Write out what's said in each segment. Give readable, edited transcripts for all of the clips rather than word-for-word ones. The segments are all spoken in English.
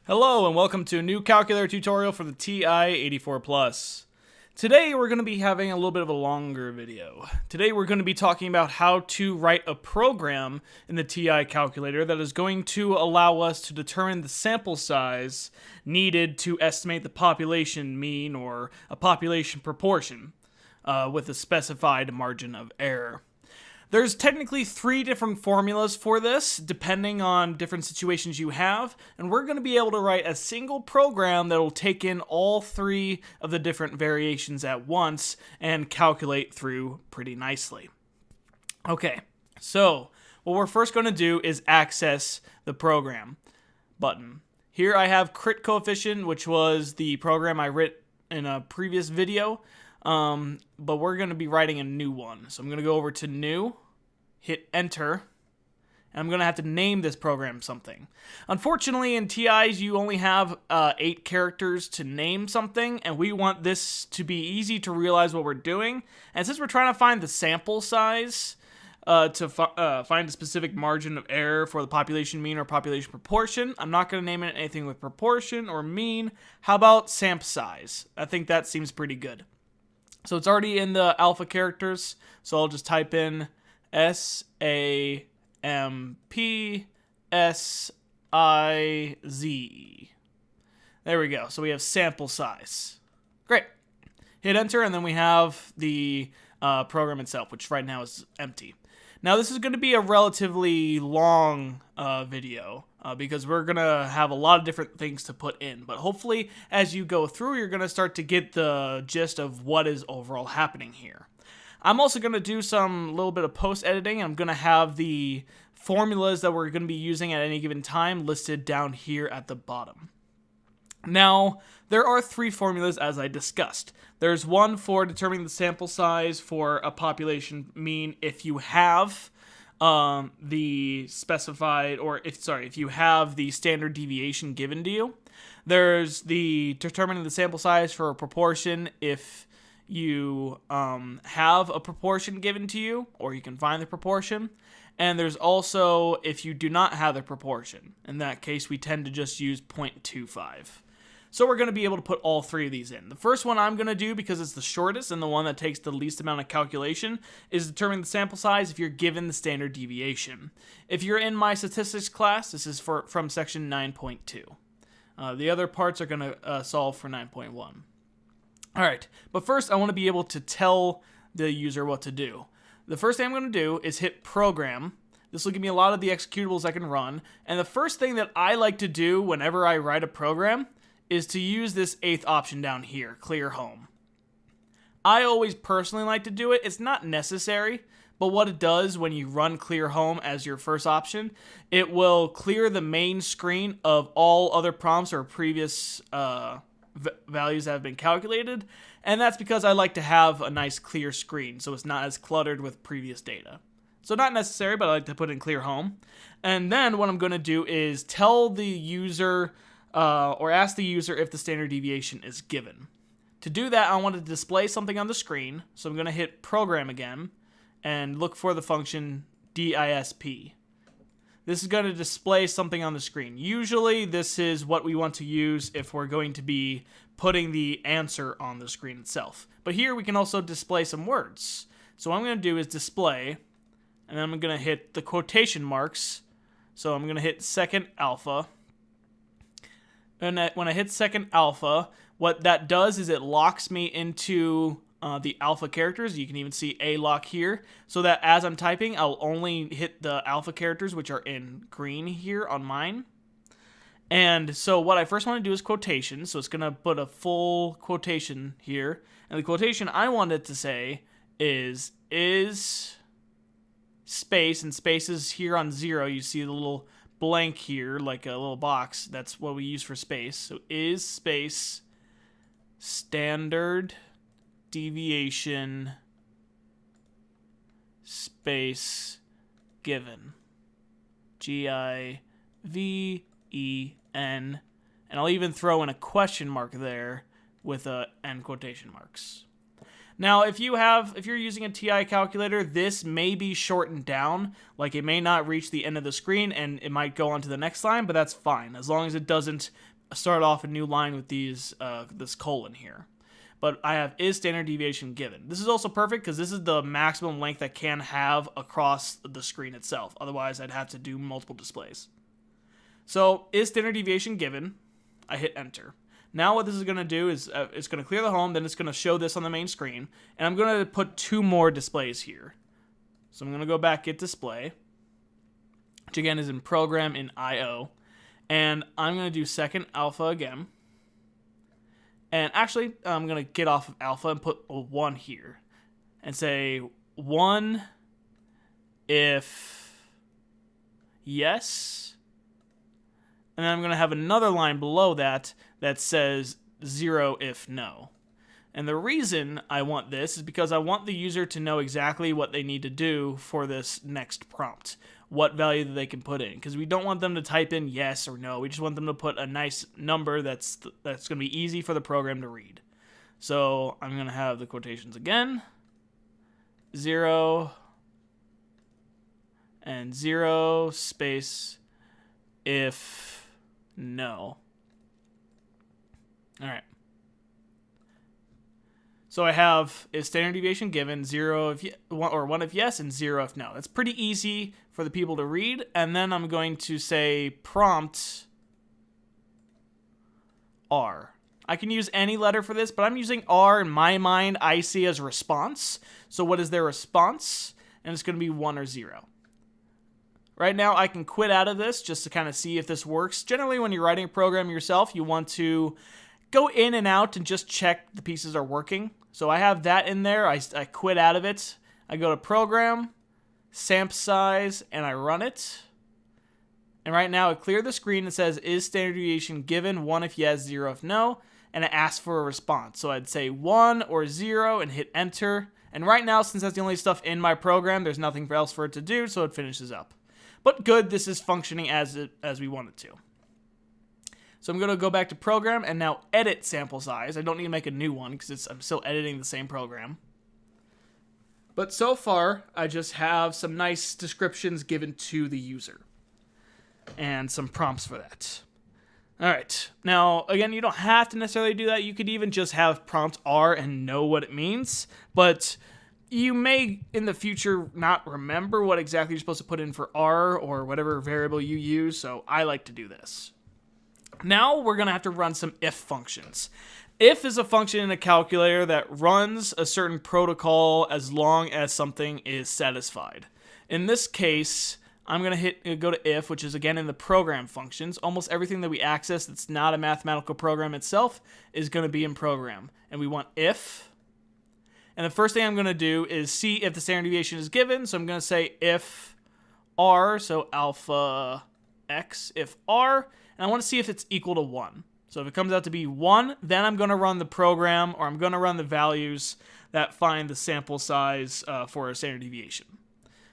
Hello and welcome to a new calculator tutorial for the TI-84 Plus. Today we're going to be having a little bit of a longer video. Today we're going to be talking about how to write a program in the TI calculator that is going to allow us to determine the sample size needed to estimate the population mean or a population proportion with a specified margin of error. There's technically 3 different formulas for this, depending on different situations you have, and we're going to be able to write a single program that will take in all 3 of the different variations at once and calculate through pretty nicely. Okay, so what we're first going to do is access the program button. Here I have crit coefficient, which was the program I wrote in a previous video. But we're going to be writing a new one. So I'm going to go over to new, hit enter, and I'm going to have to name this program something. Unfortunately, in TIs, you only have 8 characters to name something, and we want this to be easy to realize what we're doing. And since we're trying to find the sample size to find a specific margin of error for the population mean or population proportion, I'm not going to name it anything with proportion or mean. How about sample size? I think that seems pretty good. So it's already in the alpha characters, so I'll just type in SAMPSIZ. There we go. So we have sample size. Great. Hit enter, and then we have the program itself, which right now is empty. Now this is going to be a relatively long video because we're going to have a lot of different things to put in. But hopefully as you go through, you're going to start to get the gist of what is overall happening here. I'm also going to do some little bit of post-editing. I'm going to have the formulas that we're going to be using at any given time listed down here at the bottom. Now, there are 3 formulas as I discussed. There's one for determining the sample size for a population mean if you have the specified, or if you have the standard deviation given to you. There's the determining the sample size for a proportion if you have a proportion given to you, or you can find the proportion. And there's also if you do not have the proportion. In that case, we tend to just use 0.25. So we're going to be able to put all 3 of these in. The first one I'm going to do, because it's the shortest and the one that takes the least amount of calculation, is determine the sample size if you're given the standard deviation. If you're in my statistics class, this is from section 9.2. The other parts are going to solve for 9.1. Alright, but first I want to be able to tell the user what to do. The first thing I'm going to do is hit program. This will give me a lot of the executables I can run. And the first thing that I like to do whenever I write a program is to use this 8th option down here, clear home. I always personally like to do it. It's not necessary, but what it does when you run clear home as your first option, it will clear the main screen of all other prompts or previous values that have been calculated. And that's because I like to have a nice clear screen so it's not as cluttered with previous data. So not necessary, but I like to put in clear home. And then what I'm going to do is tell the user or ask the user if the standard deviation is given. To do that, I want to display something on the screen, so I'm going to hit program again and look for the function disp. This is going to display something on the screen. Usually this is what we want to use if we're going to be putting the answer on the screen itself. But here we can also display some words. So what I'm going to do is display, and then I'm going to hit the quotation marks. So I'm going to hit second alpha. And when I hit second alpha, what that does is it locks me into the alpha characters. You can even see a lock here, so that as I'm typing, I'll only hit the alpha characters, which are in green here on mine. And so what I first want to do is quotation, so it's going to put a full quotation here. And the quotation I want it to say is space, and space is here on 0. You see the little blank here, like a little box. That's what we use for space. So is space standard deviation space given. GIVEN. And I'll even throw in a question mark there with end quotation marks. Now, if you're using a TI calculator, this may be shortened down. Like, it may not reach the end of the screen and it might go on to the next line, but that's fine, as long as it doesn't start off a new line with these this colon here. But I have is standard deviation given. This is also perfect because this is the maximum length I can have across the screen itself. Otherwise, I'd have to do multiple displays. So is standard deviation given? I hit enter. Now what this is going to do is it's going to clear the home, then it's going to show this on the main screen, and I'm going to put 2 more displays here. So I'm going to go back, get display, which again is in program in IO, and I'm going to do second alpha again. And actually, I'm going to get off of alpha and put a 1 here and say 1 if yes. And then I'm going to have another line below that that says 0 if no. And the reason I want this is because I want the user to know exactly what they need to do for this next prompt, what value that they can put in. Because we don't want them to type in yes or no. We just want them to put a nice number that's going to be easy for the program to read. So I'm going to have the quotations again. 0 and 0 space if no. All right. So I have is standard deviation given, 0 if or 1 if yes, and 0 if no. That's pretty easy for the people to read. And then I'm going to say prompt R. I can use any letter for this, but I'm using R in my mind. I see as response. So what is their response? And it's going to be 1 or 0. Right now, I can quit out of this just to kind of see if this works. Generally, when you're writing a program yourself, you want to go in and out and just check the pieces are working. So I have that in there. I quit out of it. I go to program, sample size, and I run it. And right now, it cleared the screen and says, is standard deviation given? 1 if yes, 0 if no. And it asks for a response. So I'd say 1 or 0 and hit enter. And right now, since that's the only stuff in my program, there's nothing else for it to do, so it finishes up. But good, this is functioning as we want it to. So I'm going to go back to program and now edit sample size. I don't need to make a new one because I'm still editing the same program. But so far, I just have some nice descriptions given to the user and some prompts for that. All right. Now, again, you don't have to necessarily do that. You could even just have prompt R and know what it means. But you may, in the future, not remember what exactly you're supposed to put in for R or whatever variable you use, so I like to do this. Now we're going to have to run some if functions. If is a function in a calculator that runs a certain protocol as long as something is satisfied. In this case, I'm going to go to if, which is again in the program functions. Almost everything that we access that's not a mathematical program itself is going to be in program. And we want if. And the first thing I'm going to do is see if the standard deviation is given. So I'm going to say if R, so alpha x, if R, and I want to see if it's equal to 1. So if it comes out to be 1, then I'm going to run the program, or I'm going to run the values that find the sample size for a standard deviation.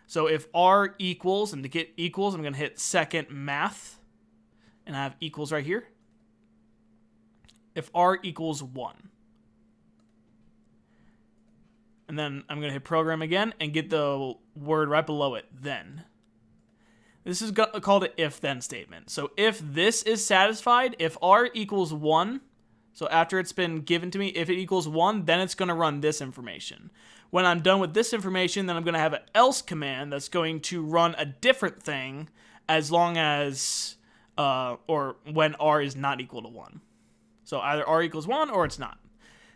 So if R equals, and to get equals, I'm going to hit second math, and I have equals right here. If R equals 1. And then I'm going to hit program again and get the word right below it, then. This is called an if-then statement. So if this is satisfied, if R equals 1, so after it's been given to me, if it equals 1, then it's going to run this information. When I'm done with this information, then I'm going to have an else command that's going to run a different thing as long as, or when R is not equal to 1. So either R equals 1 or it's not.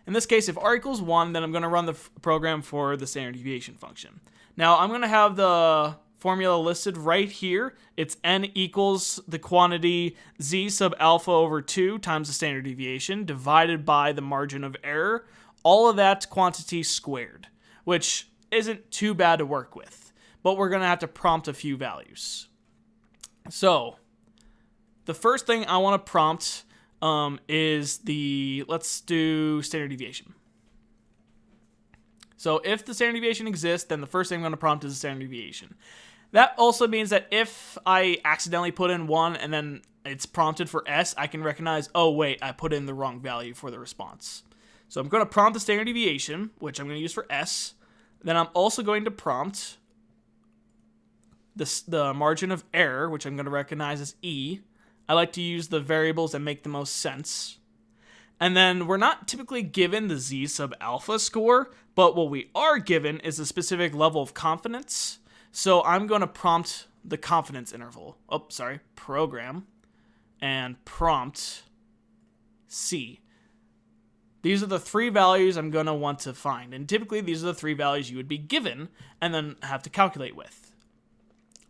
In this case, if R equals 1, then I'm going to run the program for the standard deviation function. Now, I'm going to have the formula listed right here. It's n equals the quantity z sub alpha over 2 times the standard deviation divided by the margin of error. All of that quantity squared, which isn't too bad to work with. But we're going to have to prompt a few values. So, the first thing I want to prompt is let's do standard deviation. So if the standard deviation exists, then the first thing I'm going to prompt is the standard deviation. That also means that if I accidentally put in 1 and then it's prompted for S, I can recognize, oh wait, I put in the wrong value for the response. So I'm going to prompt the standard deviation, which I'm going to use for S. Then I'm also going to prompt the margin of error, which I'm going to recognize as E. I like to use the variables that make the most sense. And then we're not typically given the z sub alpha score, but what we are given is a specific level of confidence. So I'm going to prompt the confidence interval. Program and prompt C. These are the three values I'm going to want to find. And typically these are the three values you would be given and then have to calculate with.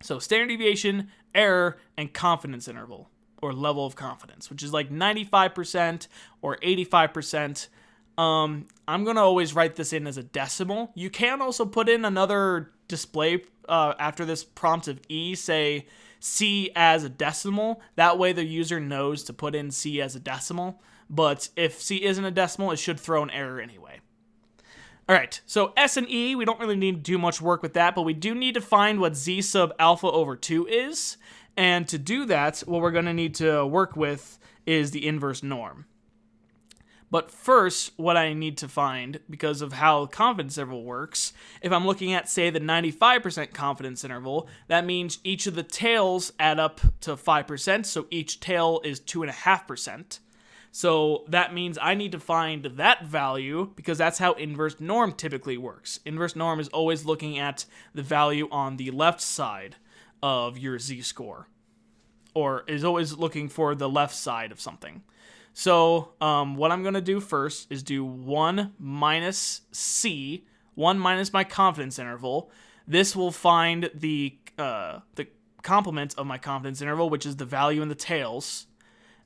So standard deviation, error, and confidence interval, or level of confidence, which is like 95% or 85%. I'm going to always write this in as a decimal. You can also put in another display after this prompt of E, say C as a decimal. That way the user knows to put in C as a decimal. But if C isn't a decimal, it should throw an error anyway. All right, so S and E, we don't really need to do much work with that, but we do need to find what Z sub alpha over 2 is. And to do that, what we're going to need to work with is the inverse norm. But first, what I need to find, because of how confidence interval works, if I'm looking at, say, the 95% confidence interval, that means each of the tails add up to 5%, so each tail is 2.5%. So that means I need to find that value, because that's how inverse norm typically works. Inverse norm is always looking at the value on the left side of your z-score, or is always looking for the left side of something. So what I'm going to do first is do 1 minus C, 1 minus my confidence interval. This will find the complement of my confidence interval, which is the value in the tails.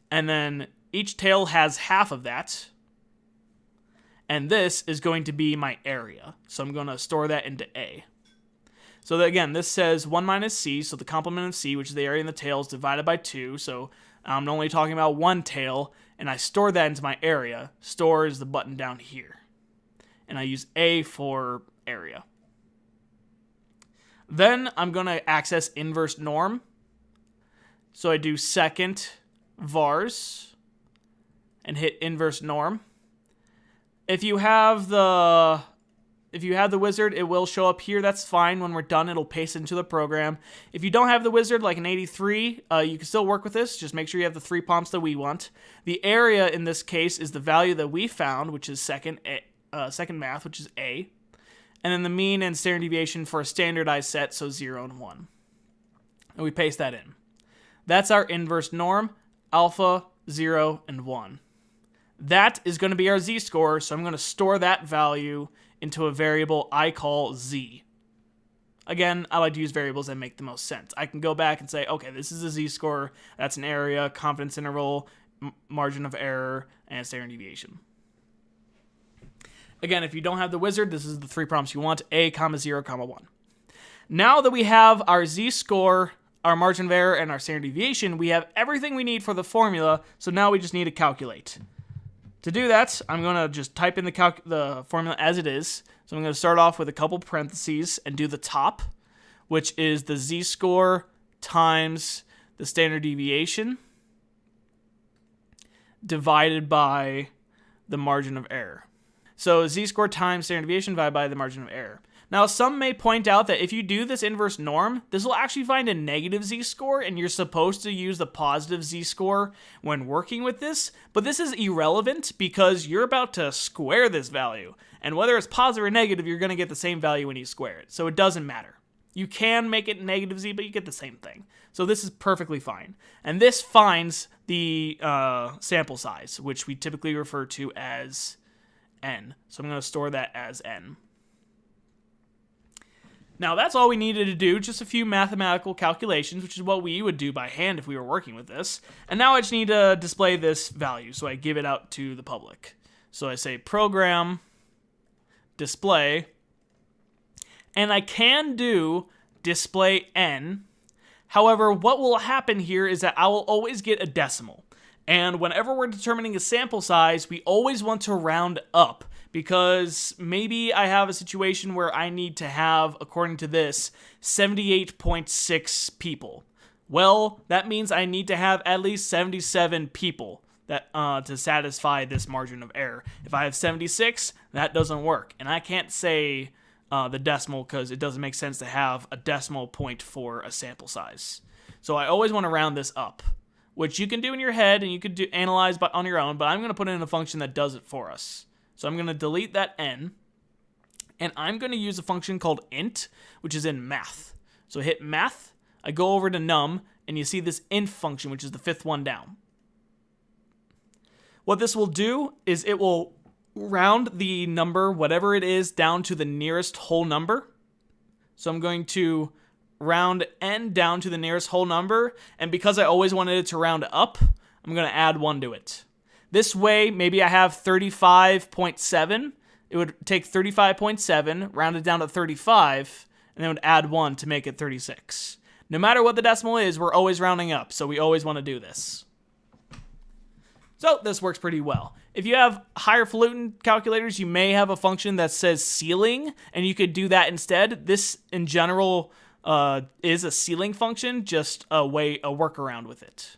And then each tail has half of that. And this is going to be my area. So I'm going to store that into A. So that, again, this says 1 minus C, so the complement of C, which is the area in the tails, divided by 2. So I'm only talking about one tail, and I store that into my area. Store is the button down here. And I use A for area. Then I'm going to access inverse norm. So I do second vars and hit inverse norm. If you have the wizard, it will show up here. That's fine. When we're done, it'll paste it into the program. If you don't have the wizard, like an 83, you can still work with this. Just make sure you have the 3 prompts that we want. The area in this case is the value that we found, which is second math, which is A. And then the mean and standard deviation for a standardized set, so 0 and 1. And we paste that in. That's our inverse norm, alpha, 0, and 1. That is going to be our z-score, so I'm going to store that value into a variable I call z. Again, I like to use variables that make the most sense. I can go back and say, okay, this is a z-score, that's an area, confidence interval, margin of error, and standard deviation. Again, if you don't have the wizard, this is the 3 prompts you want, A, 0, 1. Now that we have our z-score, our margin of error, and our standard deviation, we have everything we need for the formula, so now we just need to calculate. To do that, I'm going to just type in the formula as it is. So I'm going to start off with a couple parentheses and do the top, which is the z-score times the standard deviation divided by the margin of error. So z-score times standard deviation divided by the margin of error. Now, some may point out that if you do this inverse norm, this will actually find a negative z-score, and you're supposed to use the positive z-score when working with this, but this is irrelevant because you're about to square this value, and whether it's positive or negative, you're going to get the same value when you square it, so it doesn't matter. You can make it negative z, but you get the same thing. So this is perfectly fine. And this finds the sample size, which we typically refer to as n. So I'm going to store that as n. Now, that's all we needed to do, just a few mathematical calculations, which is what we would do by hand if we were working with this. And now I just need to display this value, so I give it out to the public. So I say program, display, and I can do display n. However, what will happen here is that I will always get a decimal. And whenever we're determining a sample size, we always want to round up, because maybe I have a situation where I need to have, according to this, 78.6 people. Well, that means I need to have at least 77 people that to satisfy this margin of error. If I have 76, that doesn't work. And I can't say the decimal because it doesn't make sense to have a decimal point for a sample size. So I always want to round this up. which you can do in your head and you could analyze on your own, but I'm going to put in a function that does it for us. So I'm going to delete that n, and I'm going to use a function called int, which is in math. So hit math, I go over to num, and you see this int function, which is the 5th one down. What this will do is it will round the number, whatever it is, down to the nearest whole number. So I'm going to round n down to the nearest whole number, and because I always wanted it to round up, I'm going to add 1 to it. This way, maybe I have 35.7. It would take 35.7, round it down to 35, and then it would add 1 to make it 36. No matter what the decimal is, we're always rounding up, so we always want to do this. So this works pretty well. If you have higher falutin calculators, you may have a function that says ceiling, and you could do that instead. This, in general, is a ceiling function, just a workaround with it.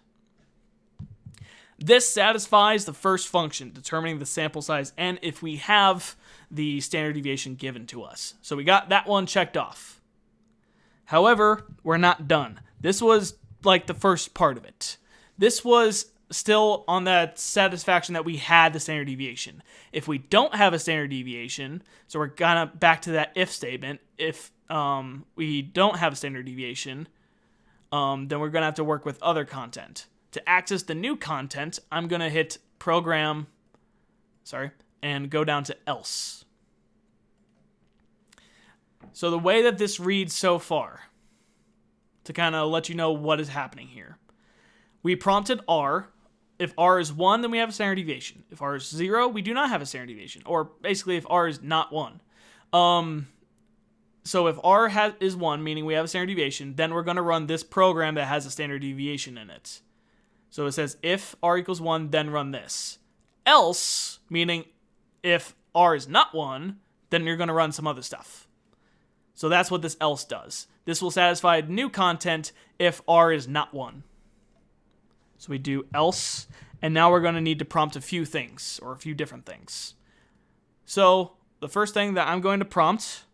This satisfies the first function, determining the sample size n if we have the standard deviation given to us. So we got that one checked off. However, we're not done. This was like the first part of it. This was still on that satisfaction that we had the standard deviation. If we don't have a standard deviation, so we're gonna back to that if statement, if we don't have a standard deviation, then we're gonna have to work with other content. To access the new content, I'm gonna hit program, and go down to else. So the way that this reads so far, to kind of let you know what is happening here, we prompted R. If R is 1, then we have a standard deviation. If R is 0, we do not have a standard deviation. Or basically, if R is not 1. So if R is 1, meaning we have a standard deviation, then we're going to run this program that has a standard deviation in it. So it says if R equals 1, then run this. Else, meaning if R is not 1, then you're going to run some other stuff. So that's what this else does. This will satisfy new content if R is not 1. So we do else, and now we're going to need to prompt a few things, or a few different things. So the first thing that I'm going to prompt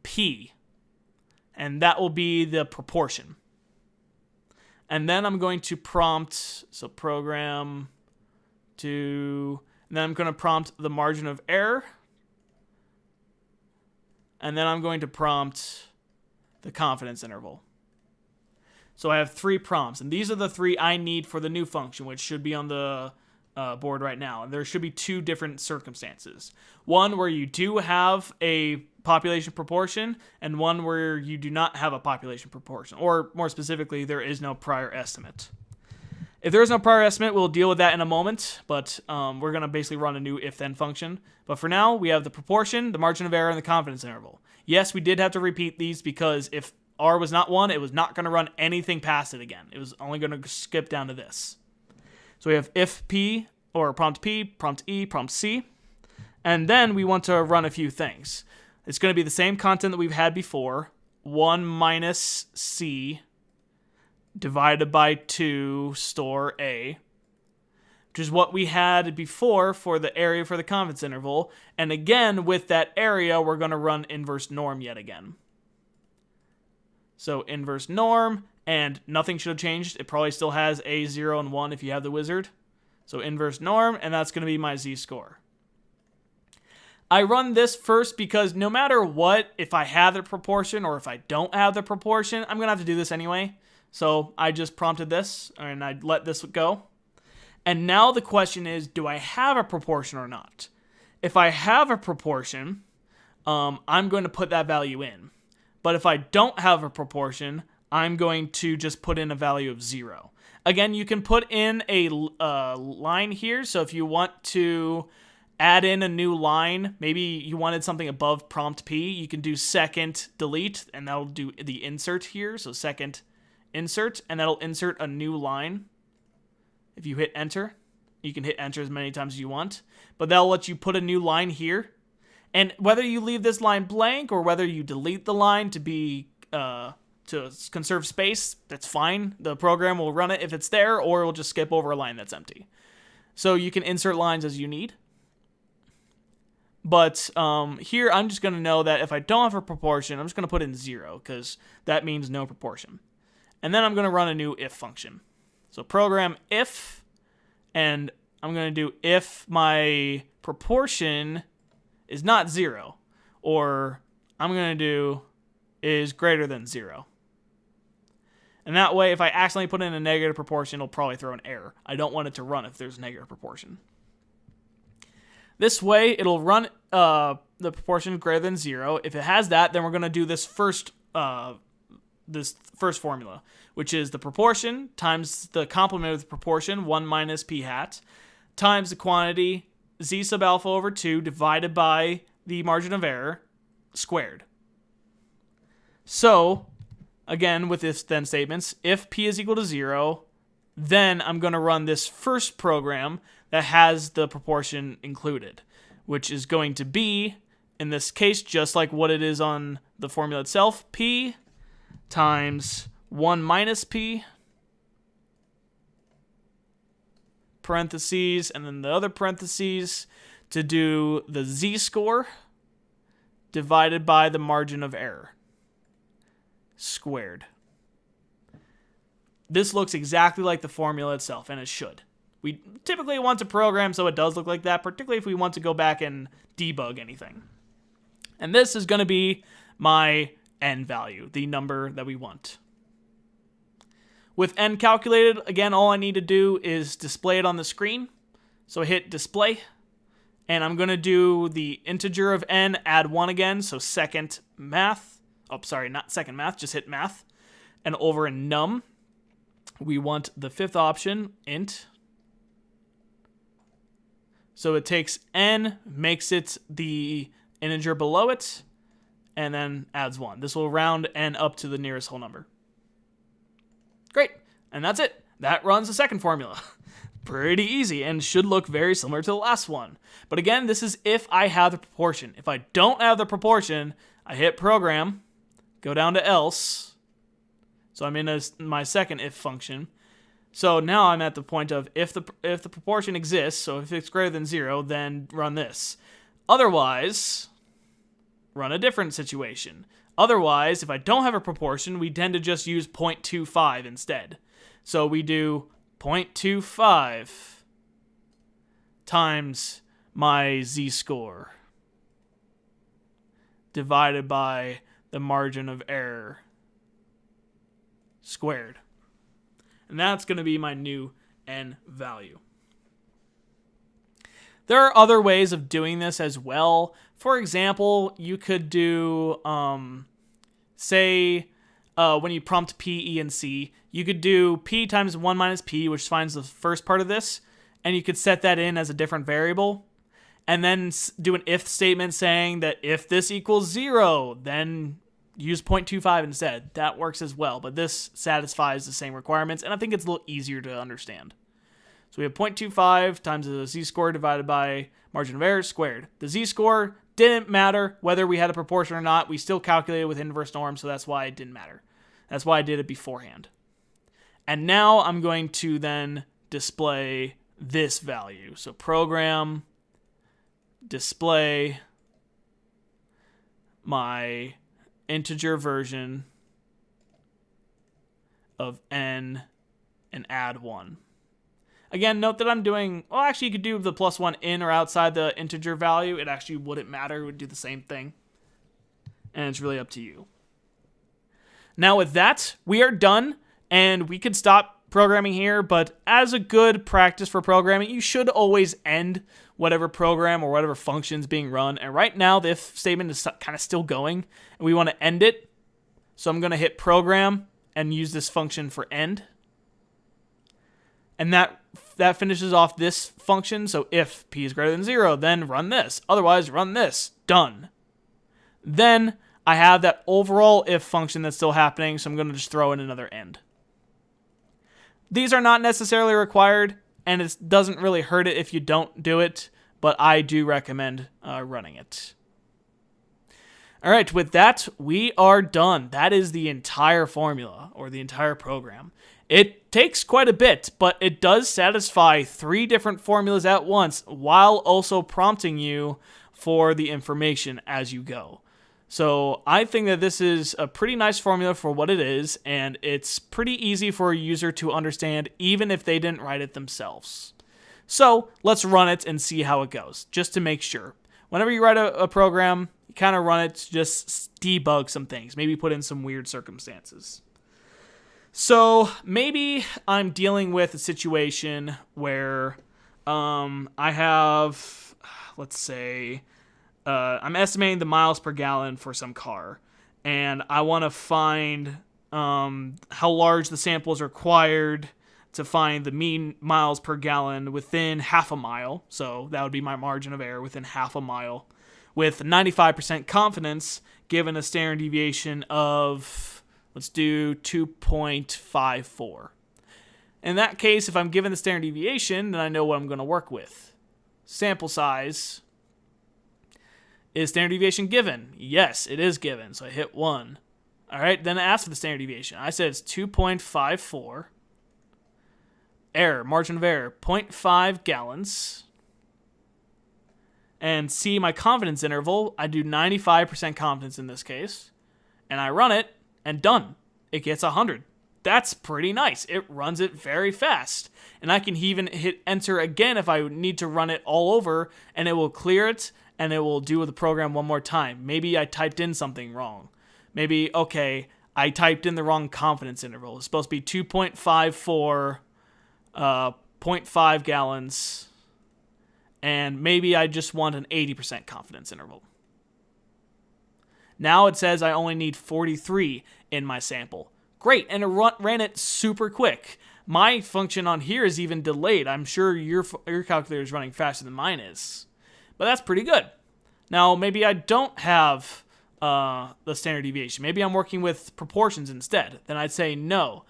P, and that will be the proportion. And then I'm going to prompt, and then I'm going to prompt the margin of error, and then I'm going to prompt the confidence interval. So I have 3 prompts, and these are the 3 I need for the new function, which should be on the board right now. And there should be 2 different circumstances. One where you do have a population proportion, and one where you do not have a population proportion. Or more specifically, there is no prior estimate. If there is no prior estimate, we'll deal with that in a moment, but we're going to basically run a new if-then function. But for now, we have the proportion, the margin of error, and the confidence interval. Yes, we did have to repeat these because if R was not 1, it was not going to run anything past it again. It was only going to skip down to this. So we have if P, or prompt P, prompt E, prompt C. And then we want to run a few things. It's going to be the same content that we've had before. 1 minus C divided by 2 store A, which is what we had before for the area for the confidence interval. And again, with that area, we're going to run inverse norm yet again. So inverse norm, and nothing should have changed. It probably still has a 0 and 1 if you have the wizard. So inverse norm, and that's going to be my z-score. I run this first because no matter what, if I have the proportion or if I don't have the proportion, I'm going to have to do this anyway. So I just prompted this, and I let this go. And now the question is, do I have a proportion or not? If I have a proportion, I'm going to put that value in. But if I don't have a proportion, I'm going to just put in a value of 0. Again, you can put in a line here. So if you want to add in a new line, maybe you wanted something above prompt P, you can do second delete, and that'll do the insert here. So second insert, and that'll insert a new line. If you hit enter, you can hit enter as many times as you want, but that'll let you put a new line here. And whether you leave this line blank or whether you delete the line to conserve space, that's fine. The program will run it if it's there, or it will just skip over a line that's empty. So you can insert lines as you need. But here I'm just going to know that if I don't have a proportion, I'm just going to put in 0 because that means no proportion. and then I'm going to run a new if function. So program if, and I'm going to do if my proportion is not 0, or I'm going to do is greater than 0. And that way, if I accidentally put in a negative proportion, it'll probably throw an error. I don't want it to run if there's a negative proportion. This way, it'll run the proportion greater than 0. If it has that, then we're going to do this first formula, which is the proportion times the complement of the proportion, 1 minus p hat, times the quantity, z sub alpha over 2, divided by the margin of error, squared. So, again, with if then statements, if p is equal to 0, then I'm going to run this first program that has the proportion included, which is going to be, in this case, just like what it is on the formula itself, p times 1 minus p, parentheses, and then the other parentheses to do the z-score divided by the margin of error, squared. This looks exactly like the formula itself, and it should. We typically want to program so it does look like that, particularly if we want to go back and debug anything. And this is going to be my n value, the number that we want. With n calculated, again, all I need to do is display it on the screen. So I hit display, and I'm going to do the integer of n, add 1 again, so second math. Oh, sorry, not second math, just hit math. And over in num, we want the fifth option, int. So it takes n, makes it the integer below it, and then adds 1. This will round n up to the nearest whole number. Great, and that's it. That runs the second formula. Pretty easy, and should look very similar to the last one. But again, this is if I have the proportion. If I don't have the proportion, I hit program, go down to else. So I'm in my second if function. So now I'm at the point of if the proportion exists, so if it's greater than 0, then run this. Otherwise, run a different situation. Otherwise, if I don't have a proportion, we tend to just use 0.25 instead. So we do 0.25 times my z-score divided by the margin of error squared. And that's going to be my new n value. There are other ways of doing this as well. For example, you could do, say, when you prompt P, E, and C, you could do P times 1 minus P, which finds the first part of this, and you could set that in as a different variable, and then do an if statement saying that if this equals 0, then use 0.25 instead. That works as well, but this satisfies the same requirements, and I think it's a little easier to understand. So we have 0.25 times the z-score divided by margin of error squared. The z-score didn't matter whether we had a proportion or not. We still calculated with inverse norm, so that's why it didn't matter. That's why I did it beforehand. And now I'm going to then display this value. So program, display my integer version of n and add 1. Again, note that I'm doing, well, actually you could do the +1 in or outside the integer value. It actually wouldn't matter. It would do the same thing. And it's really up to you. Now with that, we are done, and we could stop programming here, but as a good practice for programming, you should always end whatever program or whatever function is being run. And right now, the if statement is kind of still going, and we want to end it. So I'm going to hit program and use this function for end. And that finishes off this function. So if p is greater than 0, then run this. Otherwise, run this. Done. Then I have that overall if function that's still happening, so I'm going to just throw in another end. These are not necessarily required, and it doesn't really hurt it if you don't do it, but I do recommend running it. All right, with that, we are done. That is the entire formula, or the entire program. It takes quite a bit, but it does satisfy 3 different formulas at once, while also prompting you for the information as you go. So I think that this is a pretty nice formula for what it is, and it's pretty easy for a user to understand even if they didn't write it themselves. So let's run it and see how it goes, just to make sure. Whenever you write a program, you kind of run it to just debug some things, maybe put in some weird circumstances. So maybe I'm dealing with a situation where I have, let's say, I'm estimating the miles per gallon for some car, and I want to find how large the sample is required to find the mean miles per gallon within half a mile. So that would be my margin of error within half a mile, with 95% confidence given a standard deviation of, let's do 2.54. In that case, if I'm given the standard deviation, then I know what I'm going to work with. Sample size. Is standard deviation given? Yes, it is given. So I hit 1. All right, then I asked for the standard deviation. I said it's 2.54. Error, margin of error, 0.5 gallons. And see my confidence interval. I do 95% confidence in this case. And I run it, and done. It gets 100. That's pretty nice. It runs it very fast. And I can even hit enter again if I need to run it all over, and it will clear it, and it will do the program one more time. Maybe I typed in something wrong. Maybe, okay, I typed in the wrong confidence interval. It's supposed to be 2.54, 0.5 gallons, and maybe I just want an 80% confidence interval. Now it says I only need 43 in my sample. Great, and it ran it super quick. My function on here is even delayed. I'm sure your calculator is running faster than mine is. But that's pretty good. Now, maybe I don't have the standard deviation. Maybe I'm working with proportions instead. Then I'd say no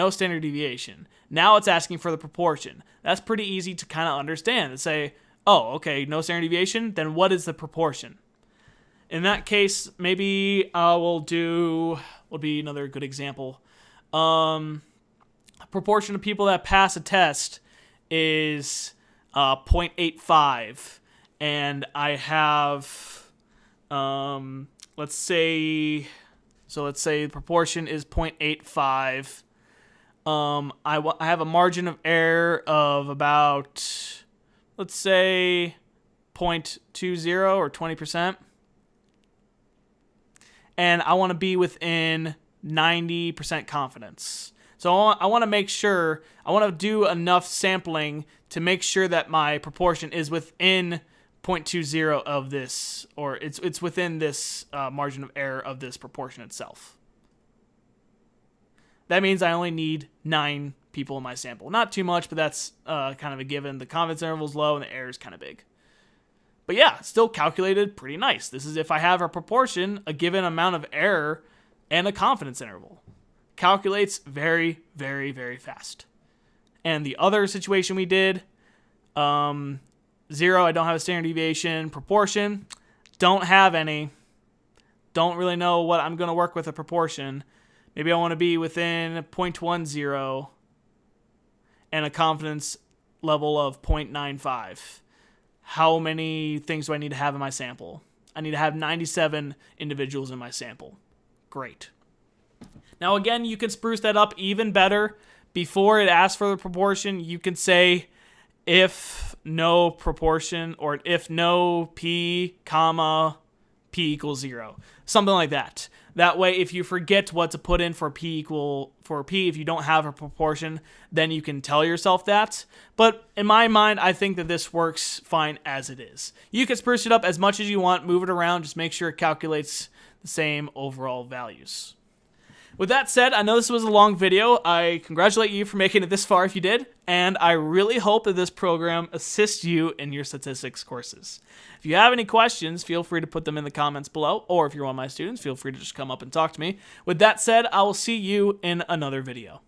standard deviation. Now it's asking for the proportion. That's pretty easy to kind of understand and say, oh, okay, no standard deviation, then what is the proportion? In that case, maybe would be another good example. Proportion of people that pass a test is 0.85. And I have, let's say the proportion is 0.85. I have a margin of error of about, let's say, 0.20 or 20%. And I want to be within 90% confidence. So I want to make sure, I want to do enough sampling to make sure that my proportion is within 0.20 of this, or it's within this margin of error of this proportion itself. That means I only need 9 people in my sample. Not too much, but that's kind of a given. The confidence interval is low and the error is kind of big. But yeah, still calculated pretty nice. This is if I have a proportion, a given amount of error, and a confidence interval. Calculates very, very, very fast. And the other situation we did, 0, I don't have a standard deviation. Proportion, don't have any. Don't really know what I'm going to work with a proportion. Maybe I want to be within 0.10 and a confidence level of 0.95. How many things do I need to have in my sample? I need to have 97 individuals in my sample. Great. Now again, you can spruce that up even better. Before it asks for the proportion, you can say if no proportion, or if no p, comma, p equals 0. Something like that. That way, if you forget what to put in for p, if you don't have a proportion, then you can tell yourself that. But in my mind, I think that this works fine as it is. You can spruce it up as much as you want, move it around, just make sure it calculates the same overall values. With that said, I know this was a long video. I congratulate you for making it this far if you did, and I really hope that this program assists you in your statistics courses. If you have any questions, feel free to put them in the comments below, or if you're one of my students, feel free to just come up and talk to me. With that said, I will see you in another video.